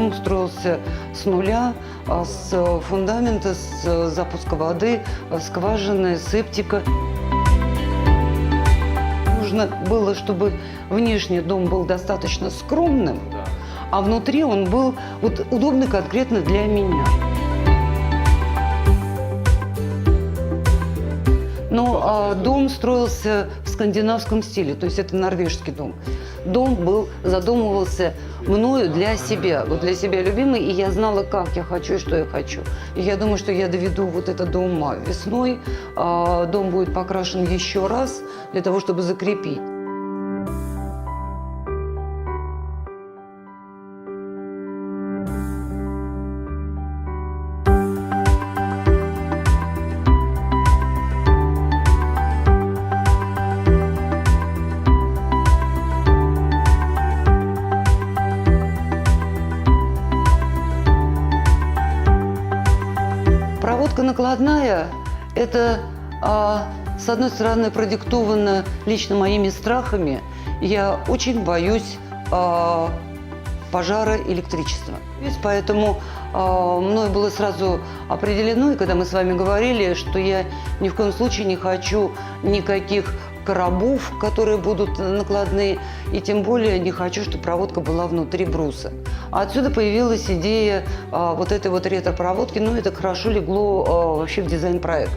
дом строился с нуля, с фундамента, с запуска воды, скважины, септика. Нужно было, чтобы внешний дом был достаточно скромным, а внутри он был вот удобный конкретно для меня. Но дом строился в скандинавском стиле, то есть это норвежский дом. Дом задумывался мною для себя, вот для себя любимый, и я знала, как я хочу и что я хочу. И я думаю, что я доведу вот это до ума весной. Дом будет покрашен еще раз для того, чтобы закрепить. Проводка накладная – это, с одной стороны, продиктовано лично моими страхами. Я очень боюсь пожара электричества. Поэтому мной было сразу определено, и когда мы с вами говорили, что я ни в коем случае не хочу никаких коробов, которые будут накладные, и тем более не хочу, чтобы проводка была внутри бруса. Отсюда появилась идея вот этой вот ретро-проводки, но это хорошо легло вообще в дизайн-проект.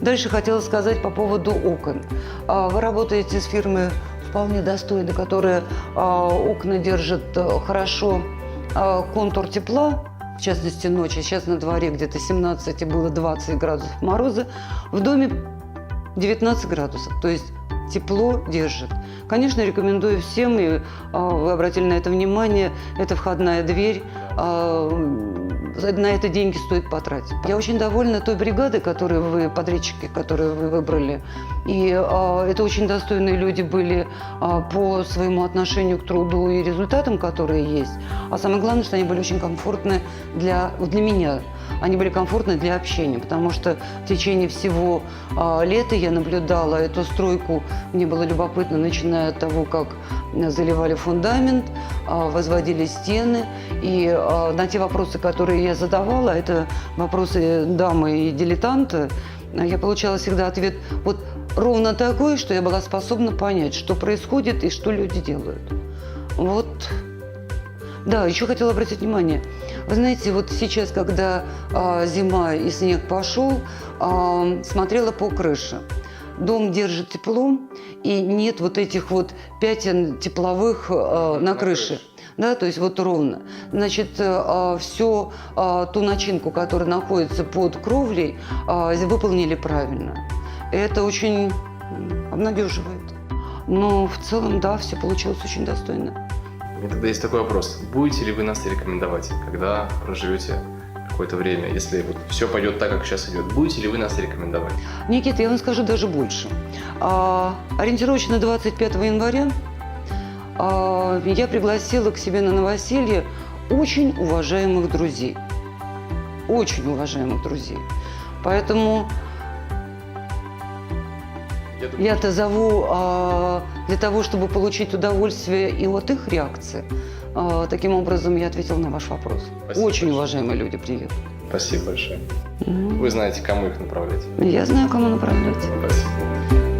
Дальше хотела сказать по поводу окон. Вы работаете с фирмой вполне достойной, которая окна держит хорошо контур тепла, в частности ночью. Сейчас на дворе где-то 17 и было 20 градусов мороза. В доме 19 градусов, то есть тепло держит. Конечно, рекомендую всем, и вы обратили на это внимание, это входная дверь, на это деньги стоит потратить. Я очень довольна той бригадой, подрядчики, которые вы выбрали. И это очень достойные люди были по своему отношению к труду и результатам, которые есть. А самое главное, что они были очень комфортны для меня. Они были комфортны для общения, потому что в течение всего лета я наблюдала эту стройку. Мне было любопытно, начиная от того, как заливали фундамент, возводили стены. И на те вопросы, которые я задавала, это вопросы дамы и дилетанта, я получала всегда ответ вот ровно такой, что я была способна понять, что происходит и что люди делают. Вот. Да, еще хотела обратить внимание. Вы знаете, вот сейчас, когда зима и снег пошел, смотрела по крыше. Дом держит тепло, и нет вот этих вот пятен тепловых на крыше. Да, то есть вот ровно. Значит, всю ту начинку, которая находится под кровлей, выполнили правильно. Это очень обнадеживает. Но в целом, да, все получилось очень достойно. У меня тогда есть такой вопрос. Будете ли вы нас рекомендовать, когда проживете какое-то время, если вот все пойдет так, как сейчас идет? Будете ли вы нас рекомендовать? Никита, я вам скажу даже больше. Ориентировочно 25 января я пригласила к себе на новоселье очень уважаемых друзей. Очень уважаемых друзей. Поэтому я-то зову для того, чтобы получить удовольствие и от их реакции. Таким образом, я ответила на ваш вопрос. Спасибо очень большое. Уважаемые люди, привет. Спасибо большое. Вы знаете, кому их направлять? Я знаю, кому направлять. Спасибо.